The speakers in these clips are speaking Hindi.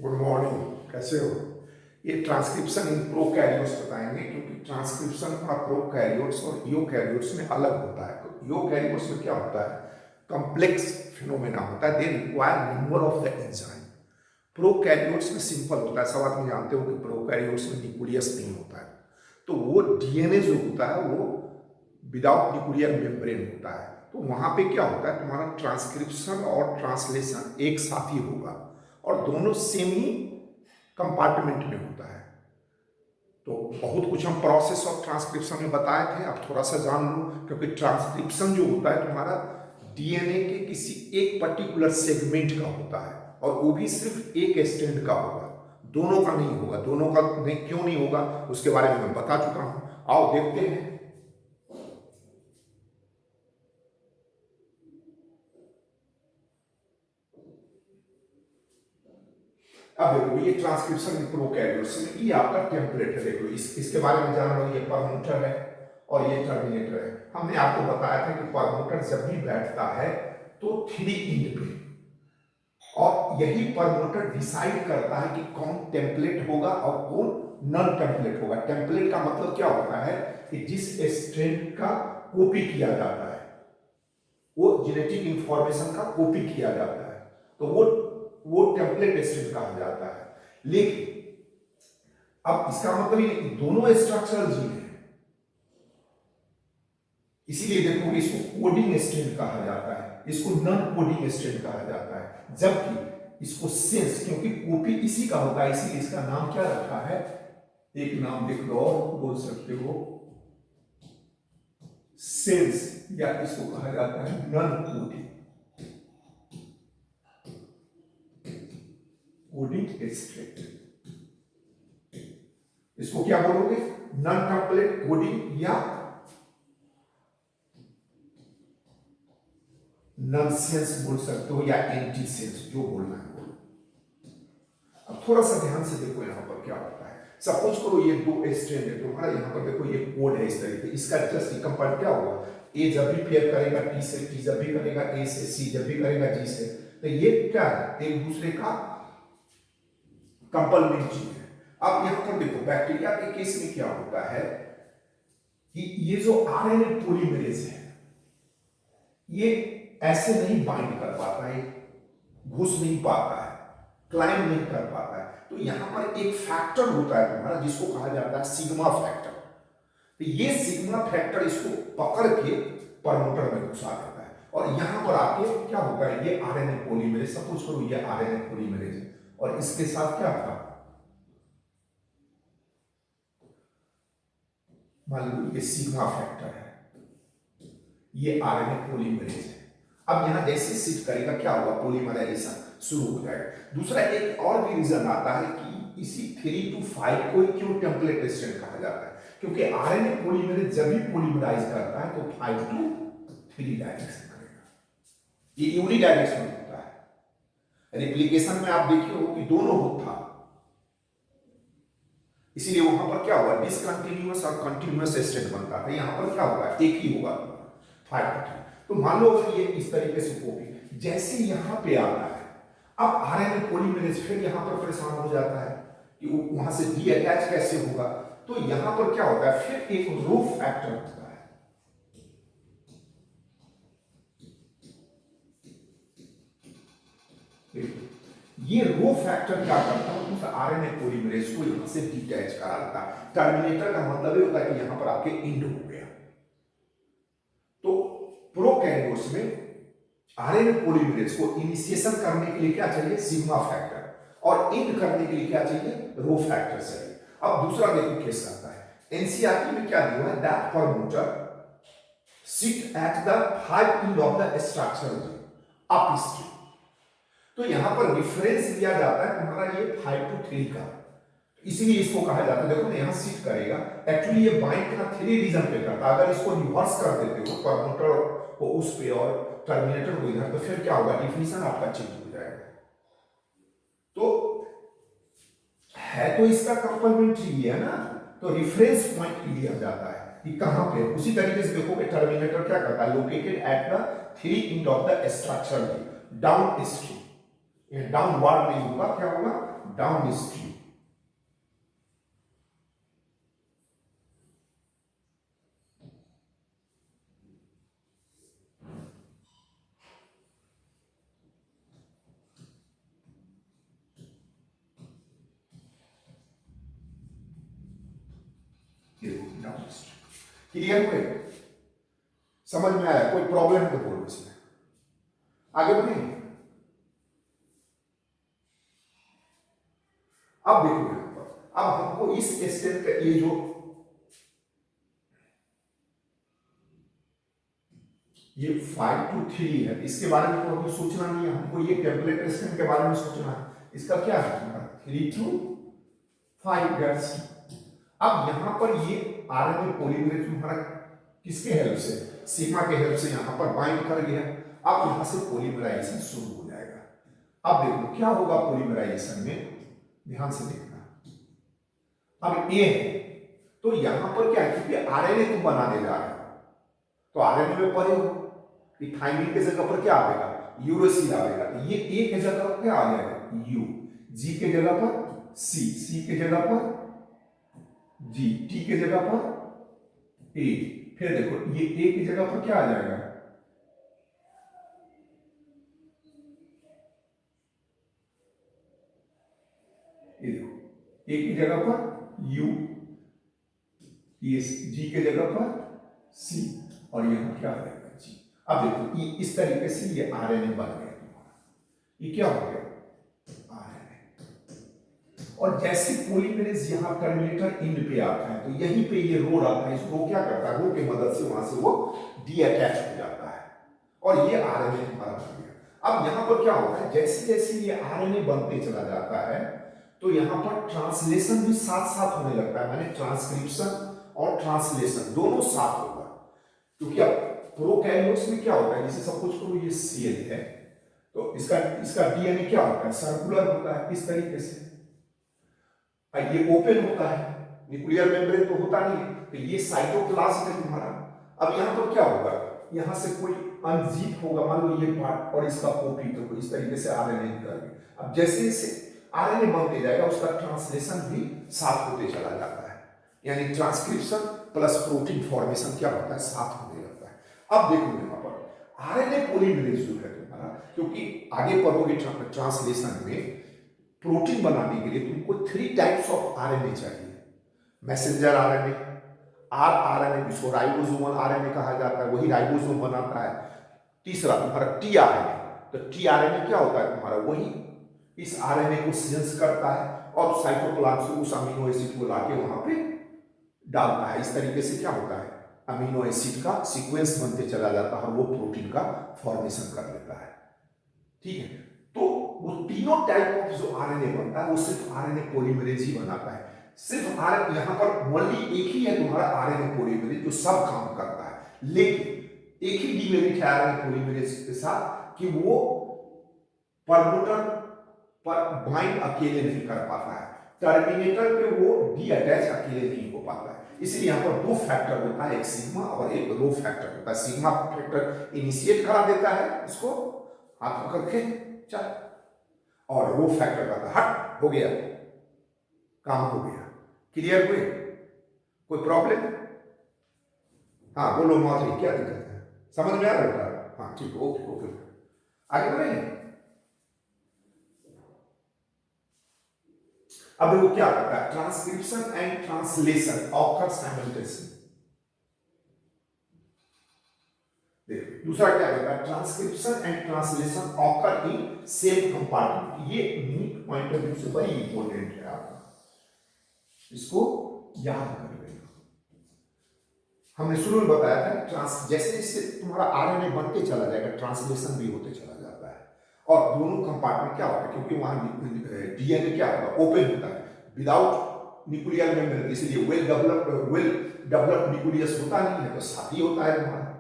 Good morning. कैसे हो? ये ट्रांसक्रिप्शन इन प्रोकैरियोट्स बताएंगे, क्योंकि ट्रांसक्रिप्शन का प्रोकैरियोट्स और यूकैरियोट्स में अलग होता है। तो यूकैरियोट्स में क्या होता है, कॉम्प्लेक्स फिनोमेना होता है, they require number of the enzyme. Prokaryotes में सिंपल होता है, सब आदमी जानते हो कि प्रोकैरियोट्स में न्यूक्लियस नहीं होता है। तो वो डीएनए जो होता है वो विदाउट न्यूक्लियर मेम्ब्रेन होता है। तो वहाँ पे क्या होता है, तुम्हारा ट्रांसक्रिप्शन और ट्रांसलेशन एक साथ ही होगा और दोनों सेम ही कंपार्टमेंट में होता है। तो बहुत कुछ हम प्रोसेस ऑफ ट्रांसक्रिप्शन में बताए थे, अब थोड़ा सा जान लो। क्योंकि ट्रांसक्रिप्शन जो होता है तुम्हारा डीएनए के किसी एक पर्टिकुलर सेगमेंट का होता है, और वो भी सिर्फ एक स्ट्रैंड का होगा, दोनों का नहीं होगा। दोनों का नहीं, क्यों नहीं होगा उसके बारे में मैं बता चुका हूं। आओ देखते हैं। अब देखो, ये ट्रांसक्रिप्शन प्रोकैरियोट्स में ये आपका टेम्पलेट है। देखो इसके बारे में जान लो। ये प्रमोटर है और ये टर्मिनेटर है। हमने आपको बताया था कि प्रमोटर जब भी बैठता है तो 3 इंड पे, और यही प्रमोटर डिसाइड करता है कि कौन टेम्पलेट होगा और कौन नॉन टेम्पलेट होगा। टेम्पलेट का मतलब क्या होता है कि जिस स्ट्रैंड का कॉपी किया जाता है, वो जेनेटिक इंफॉर्मेशन का कॉपी किया जाता है, तो वो टेम्पलेट स्ट्रैंड कहा जाता है। लेकिन अब इसका मतलब ये कि दोनों स्ट्रक्चरल जीन है, इसीलिए देखो इसको कोडिंग स्ट्रैंड कहा जाता है, इसको नॉन कोडिंग स्ट्रैंड कहा जाता है। जबकि इसको सेंस, क्योंकि कॉपी इसी का होता है, इसीलिए इसका नाम क्या रखा है, एक नाम लिख लो और बोल सकते हो सेंस, या इसको कहा जाता है नॉन कोडिंग स्ट्रैंड। इसको क्या बोलोगे, नॉन टेम्पलेट कोडिंग या नॉनसेंस बोल सकते हो, या एंटी सेंस, जो बोलना है बोलो। अब थोड़ा सा ध्यान से देखो यहां पर क्या होता है। सपोज करो ये दो स्ट्रैंड है तुम्हारा, यहां पर देखो ये कोड है इस तरीके, इसका जस्ट कंपेयर क्या होगा, ए जब भी पेयर करेगा टी से, टी जब भी करेगा ए से, सी जब भी करेगा जी से, तो ये क्या है, एक दूसरे का कंपलमेंट्री है। अब यहां पर देखो बैक्टीरिया के केस में क्या होता है कि ये जो आरएनए पॉलीमरेज है, ये ऐसे नहीं बाइंड कर पाता है, घुस नहीं पाता है, क्लाइंब नहीं कर पाता है। तो यहां पर एक फैक्टर होता है तुम्हारा, जिसको कहा जाता है सिग्मा फैक्टर। तो ये सिग्मा फैक्टर इसको पकड़ के प्रमोटर में घुसा देता है, और यहां पर आके क्या होता है, ये आरएनए पॉलीमरेज, सपोज करो ये आरएनए पॉलीमरेज है, और इसके साथ क्या था, मान लो ये सिग्मा फैक्टर है, ये आरएनए पॉलीमरेज है। अब यहां जैसे शिफ्ट करेगा क्या होगा, पॉलीमराइजेशन शुरू हो जाएगा। दूसरा एक और भी रीजन आता है कि इसी 3 to 5 को क्यों टेम्पलेट स्ट्रैंड कहा जाता है, क्योंकि आरएनए पॉलीमरेज जब भी पॉलीमराइज करता है तो 5 to 3 डायरेक्शन करेगा, ये यूनि डायरेक्शन होता है। रिप्लिकेशन में आप देखिए हो कि दोनों होता, इसीलिए वहां पर क्या हुआ, डिसकंटिन्यूअस और कंटिन्यूअस स्ट्रैंड बनता था, यहां पर क्या होगा, एक ही होगा 5। तो मान लो अगर ये इस तरीके से कॉपी जैसे यहां पे आता है, अब आरएनए पॉलीमरेज फिर यहां पर परेशान हो जाता है कि वहां से डी अटैच कैसे होगा। तो यहां पर क्या होता है, फिर एक रो फैक्टर होता है, ये रो फैक्टर क्या करता है, उस आरएनए पॉलीमरेज को यहां से डिटैच करा देता है। टर्मिनेटर का मतलब ये होता है कि यहां पर आके एंड हो गया। तो प्रोकैरियोट्स में आरएनए पॉलीमरेज को इनिशिएशन करने के लिए क्या चाहिए, सिग्मा फैक्टर, और एंड करने के लिए क्या चाहिए, रो फैक्टर चाहिए। अब दूसरा देखो केस आता है, एनसीईआरटी में क्या दिया है, that promoter sit at the 5 end of the structure upstream. तो यहां पर डिफरेंस दिया जाता है तुम्हारा ये 5 to 3 का, इसीलिए इसको कहा जाता है, देखो ना यहां शिफ्ट करेगा, एक्चुअली ये बाइंड का 3 रीजन पे करता है। अगर इसको रिवर्स कर देते हो, प्रमोटर को उस पे और टर्मिनेटर को इधर, तो फिर क्या होगा, डिफिनीशन आपका चेंज हो जाएगा। तो है तो इसका कंपलमेंट्री है ना, तो रेफरेंस पॉइंट लिया जाता है कि कहां पे। उसी तरीके से देखोगे टर्मिनेटर क्या करता है, located at the 3 end of the structure down stream, downward नहीं होगा, क्या होगा, down stream. Down stream clear हुए, समझ में आया? कोई प्रॉब्लम तो बोलो इसमें, आगे बढ़ेंगे। अब देखो यहां पर, अब हमको इस स्टेप का ये जो ये 5 to 3 है, इसके बारे में तो अभी सोचना नहीं है हमको, ये टेम्पलेट स्टेप के बारे में सोचना है। इसका क्या है तुम्हारा 3 to 5 गैस। अब यहां पर ये आरएनए पॉलीमरेज तुम्हारा किसके हेल्प से, सिग्मा के हेल्प से यहां पर बाइंड कर गया। अब यहां से पॉलीमराइजेशन शुरू हो जाएगा। अब देखो क्या होगा पॉलीमराइजेशन में, ध्यान से देखना। अब ए है तो यहां पर क्या है, क्योंकि आरएनए तुम बनाने जा रहे हो तो आरएनए में पढ़े हो कि थाइमिन के जगह पर क्या आएगा, यूरोसिल आएगा। तो ये ए के जगह पर क्या आ जाएगा, यू, जी के जगह पर सी, सी के जगह पर जी, टी के जगह पर ए। फिर देखो ये ए की जगह पर क्या आ जाएगा, ये देखो ए की जगह पर यू, ये जी के जगह पर सी, और यहां क्या आ जाएगा जी। अब देखो ये इस तरीके से ये आरएनए बन गया तुम्हारा, ये क्या हो गया आरएनए। और जैसे पॉलीमरेज यहां टर्मिनेटर एंड पे आता है तो यहीं पे ये रो आता है, इस रो क्या करता है, रो की मदद से वहां से वो डीअटैच हो जाता है और ये आरएनए हमारा बन गया। अब यहां पर क्या होता है, जैसे जैसे ये आरएनए बनते चला जाता है तो यहां पर ट्रांसलेशन भी साथ साथ होने लगता है, माने ट्रांसक्रिप्शन और ट्रांसलेशन दोनों साथ होगा। क्योंकि अब प्रोकैरियोट्स में क्या होता है, जैसे सब कुछ करो ये सेल है तो इसका डीएनए क्या होता है, सर्कुलर होता है इस तरीके से, ये ओपन होता है, न्यूक्लियर मेम्ब्रेन तो होता नहीं है, तो ये साइटोप्लाज्म है तुम्हारा। अब यहां पर क्या होगा, यहां से कोई अनजीप होगा, मान लो ये पार्ट और इसका कॉपी, तो इस तरीके से आरएनए निकल। अब जैसे जैसे आरएनए बनते जाएगा उसका ट्रांसलेशन भी साथ होते चला जाता है, यानी ट्रांसक्रिप्शन प्लस प्रोटीन फॉर्मेशन क्या होता है, साथ होने लगता है। अब देखो यहां पर आरएनए पॉलीमरेज जो है तुम्हारा, क्योंकि आगे पढ़ोगे ट्रांसलेशन में प्रोटीन बनाने के लिए तुमको 3 टाइप्स ऑफ आरएनए चाहिए, मैसेंजर आरएनए, आर आरएनए जिसको राइबोसोमल आरएनए कहा जाता है, वही राइबोसोम बनाता है। तीसरा तुम्हारा टी आरएनए, तो टी आरएनए क्या होता है तुम्हारा, वही इस आरएनए को सेंस करता है और साइटोप्लाज्म से उस अमीनो एसिड को लाके वहां पे डालता है। इस तरीके से क्या होता है, अमीनो एसिड का सीक्वेंस बनते चला जाता है और वो प्रोटीन का फॉर्मेशन कर लेता है। ठीक है, तो वो तीनों टाइप ऑफ जो आरएनए बनता है वो सिर्फ आरएनए पॉलीमरेज ही बनाता है। सिर्फ आरएनए यहां पर ओनली एक ही है तुम्हारा आरएनए पॉलीमरेज जो सब काम करता है, लेकिन एक ही डिमेरिट है आरएनए पॉलीमरेज के साथ कि वो प्रमोटर पर बाइंड अकेले नहीं कर पाता है, टर्मिनेटर पे वो डीअटैच अकेले नहीं हो पाता है। इसलिए यहां पर दो फैक्टर होता है, एक सिग्मा और एक रो फैक्टर होता है। सिग्मा फैक्टर इनिशिएट करा देता है इसको हाथ पकड़ के चल, और रो फैक्टर कहता है हट, हो गया काम, हो गया। क्लियर हुए, कोई प्रॉब्लम? हाँ बोलो माधुरी, क्या दिक्कत है, समझ में आ रहा है? हाँ ठीक, ओके ओके, आगे बढ़े। अब वो क्या करता है, transcription and translation occur simultaneously. दूसरा क्या करता है, transcription and translation occur in same compartment. ये यूनिक पॉइंट ऑफ व्यू से बड़ी इंपॉर्टेंट है, आपका इसको याद कर लेना। हमने शुरू में बताया था जैसे जैसे तुम्हारा आरएनए बनते चला जाएगा ट्रांसलेशन भी होते चला जाता है, और दोनों कंपार्टमेंट क्या होता है, क्योंकि वहां डीएनए क्या होता है, ओपन होता है विदाउट न्यूक्लियर मेम्ब्रेन, इसलिए वेल डेवलप्ड न्यूक्लियस होता नहीं है, तो साथ ही होता है तुम्हारा।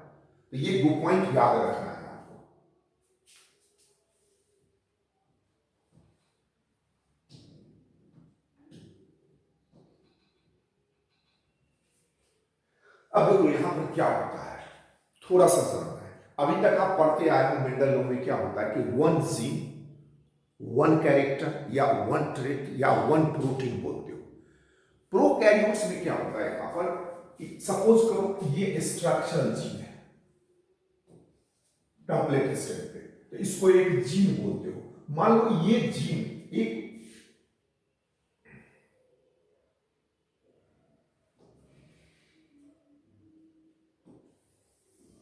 तो ये 2 पॉइंट याद रखना है आपको। अब देखो यहां पर क्या होता है, थोड़ा सा जानना है। अभी तक आप पढ़ते आए हो मेंडल लॉ में क्या होता है कि वन जीन वन कैरेक्टर या वन ट्रेट या वन प्रोटीन बोलते हो। प्रोकैरियोट्स में क्या होता है, यहां पर सपोज करो ये स्ट्रक्चरल जीन है टेम्पलेट स्टेट पे, तो इसको एक जीन बोलते हो। मान लो ये जीन एक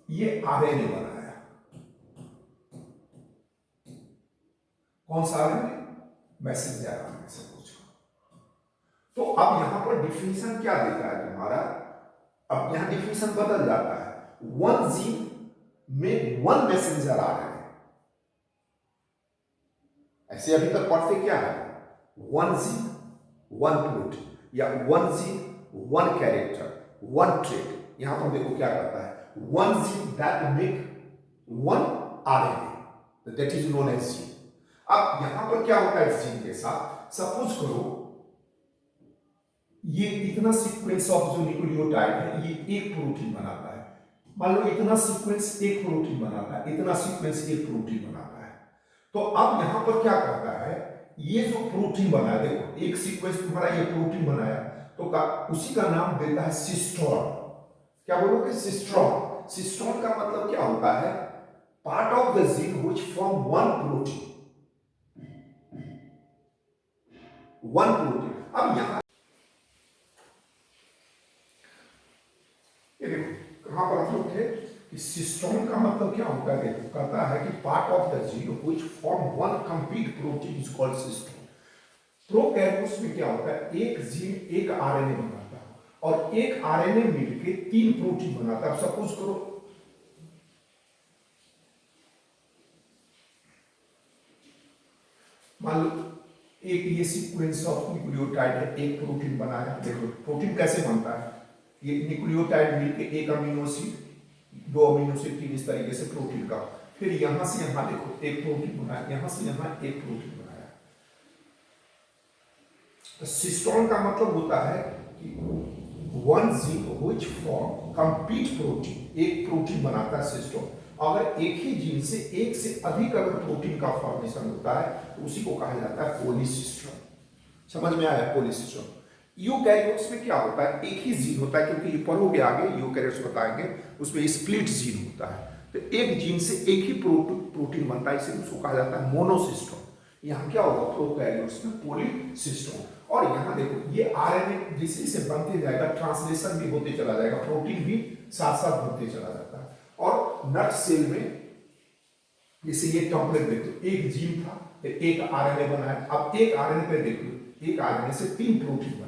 ये आरएनए बनाया, कौन सा आरएनए, मैसेंजर आरएनए से पूछो। तो अब यहां पर डिफिनेशन क्या देता है तुम्हारा, अब यहां डिफिनेशन बदल जाता है, वन जीन में वन मैसेंजर आरएनए। ऐसे अभी तक पढ़ते क्या है, वन जीन वन प्रोटीन या one gene one character one trait. यहां पर देखो क्या करता है, one gene that make one RNA, that is known as gene। अब यहां पर क्या होता है इस जीन के साथ, सपोज करो ये इतना सीक्वेंस ऑफ जो न्यूक्लियोटाइड है ये एक प्रोटीन बनाता है, मान लो इतना सीक्वेंस एक प्रोटीन बनाता है, इतना सीक्वेंस एक प्रोटीन बनाता है। तो अब यहां पर क्या करता है, ये जो प्रोटीन बना है, देखो एक सीक्वेंस तुम्हारा ये प्रोटीन बनाया, तो उसी का नाम देता है सिस्टोन। क्या बोलोगे, सिस्ट्रॉन। सिस्ट्रॉन का मतलब क्या होता है, part of the gene which form one protein, one protein. अब यहां ये देखो कहां पर हम लोग थे कि सिस्ट्रॉन का मतलब क्या होता है, देखो कहता है कि part of the gene which form one complete protein is called cistron. Prokaryotes में क्या होता है, एक जीन एक आरएनए बनाता है और एक आरएनए मिलके तीन प्रोटीन बनाता है। सपोज करो मान लो एक ये सीक्वेंस ऑफ न्यूक्लियोटाइड है, एक प्रोटीन बनाया। देखो प्रोटीन कैसे बनता है, ये न्यूक्लियोटाइड मिलके एक अमीनो एसिड दो अमीनो एसिड तीन, इस तरीके से प्रोटीन का, फिर यहां से यहां देखो एक प्रोटीन बनाया, यहां से यहां एक प्रोटीन बनाया। तो सिस्टोन का मतलब होता है कि one gene which form complete protein, एक प्रोटीन बनाता है सिस्टोन। अगर एक ही जीन से एक से अधिक अगर प्रोटीन का फॉर्मेशन होता है तो उसी को कहा जाता है पॉलीसिस्टोन। समझ में आया, पॉलीसिस्टोन। यूकैरियोट्स में क्या होता है, एक ही जीन होता है, क्योंकि ये पढ़ोगे आगे यूकैरियोट्स बताएंगे, उसमें स्प्लिट जीन होता है। तो एक जीन से एक ही प्रोटीन बनता है, इसलिए उसको कहा जाता है मोनोसिस्टोन। यहाँ क्या होगा, प्रोकैरियोट्स में पॉलीसिस्टोन। और यहाँ देखो ये आरएनए जैसे जैसे बनते जाएगा, ट्रांसलेशन भी होते चला जाएगा, प्रोटीन भी साथ साथ बनते चला जाता है। और नट सेल में जैसे ये टेम्पलेट देखो, एक जीन था, एक आरएनए बना है। अब एक आरएनए पे देखो, एक आरएनए से तीन प्रोटीन बना।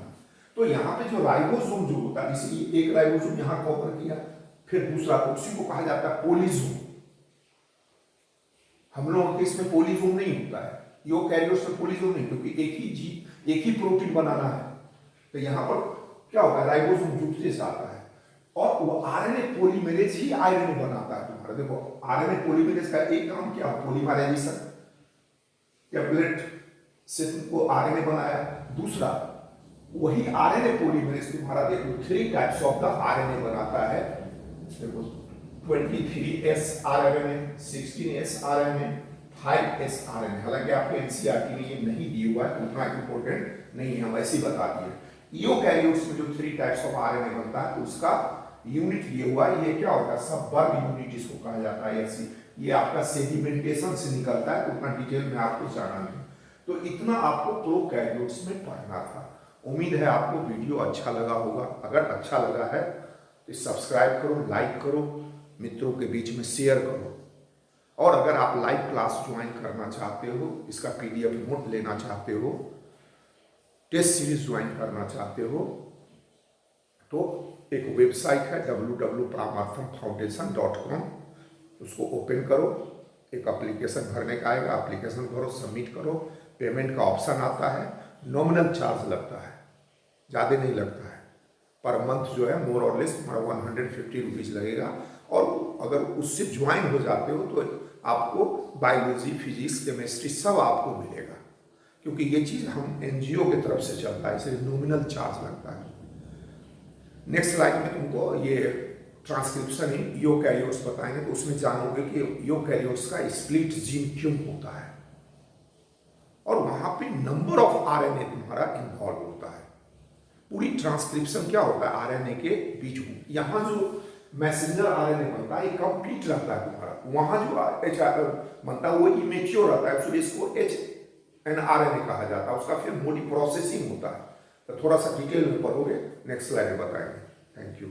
तो यहाँ पे जो राइबोसोम जो होता है, जैसे ये एक राइबोसोम यहाँ कवर किया, फिर दूसरा, उसी को कहा जाता है पॉलीसोम। हम लोगों के इसमें पॉलीसोम नहीं होता है, यूकैरियोट्स में पॉलीसोम नहीं, क्योंकि एक ही जीन एक ही प्रोटीन बनाना है। तो यहाँ पर क्या होता है, राइबोसोम जुड़ते से आता है और वो आरएनए पॉलीमरेज ही आरएनए बनाता है तुम्हारा। देखो आरएनए पॉलीमरेज का एक काम क्या, पॉलीमराइजेशन, टेम्पलेट से तुमको आरएनए बनाया। दूसरा वही आरएनए पॉलीमरेज तुम्हारा देखो 3 टाइप्स ऑफ द आरएनए बनाता है। देखो 23S RNA, 16S RNA, 5S RNA. हालांकि आपको एनसीईआरटी ने ये नहीं दी हुआ है, उतना इंपॉर्टेंट नहीं है, हम ऐसे ही बता दिए। यूकैरियोट्स में जो 3 टाइप्स ऑफ आरएनए बनता है, तो उसका यूनिट दिया हुआ है, ये क्या होता है, सब वर्ग यूनिट इसको कहा जाता है। ऐसी ये आपका सेडिमेंटेशन से निकलता है, तो उतना डिटेल में आपको जाना नहीं। तो इतना आपको प्रोकैरियोट्स में पढ़ना था। उम्मीद है आपको वीडियो अच्छा लगा होगा। अगर अच्छा लगा है तो सब्सक्राइब करो, लाइक करो, मित्रों के बीच में शेयर करो। और अगर आप लाइव क्लास ज्वाइन करना चाहते हो, इसका PDF नोट लेना चाहते हो, टेस्ट सीरीज ज्वाइन करना चाहते हो, तो एक वेबसाइट है www.paramarthamfoundation.com, उसको ओपन करो, एक एप्लीकेशन भरने का आएगा, एप्लीकेशन भरो, सबमिट करो, पेमेंट का ऑप्शन आता है। नॉमिनल चार्ज लगता है, ज़्यादा नहीं लगता है, पर मंथ जो है मोर और लेस तुम्हारा 150 रुपीज़ लगेगा। और अगर उससे ज्वाइन हो जाते हो तो आपको बायोलॉजी, फिजिक्स, केमिस्ट्री सब आपको मिलेगा, क्योंकि ये चीज़ हम NGO की तरफ से चलता है, इसलिए नॉमिनल चार्ज लगता है। नेक्स्ट स्लाइड में तुमको ये ट्रांसक्रिप्शन इन यूकैरियोट्स बताएंगे, तो उसमें जानोगे कि यूकैरियोट्स का स्प्लिट जीन क्यों होता है। वहां पे नंबर ऑफ आरएनए तुम्हारा इन्वॉल्व होता है। पूरी ट्रांसक्रिप्शन क्या होता है आरएनए के बीच में। यहां जो मैसेंजर आरएनए बनता है कंप्लीट रहता है तुम्हारा, वहां जो एच बनता है वो इमेच्योर रहता है, इसलिए इसको एच एन आरएनए कहा जाता है। उसका फिर मोडी प्रोसेसिंग होता है। तो थोड़ा सा डिटेल में पढ़ोगे, नेक्स्ट स्लाइड में बताएंगे। Thank you.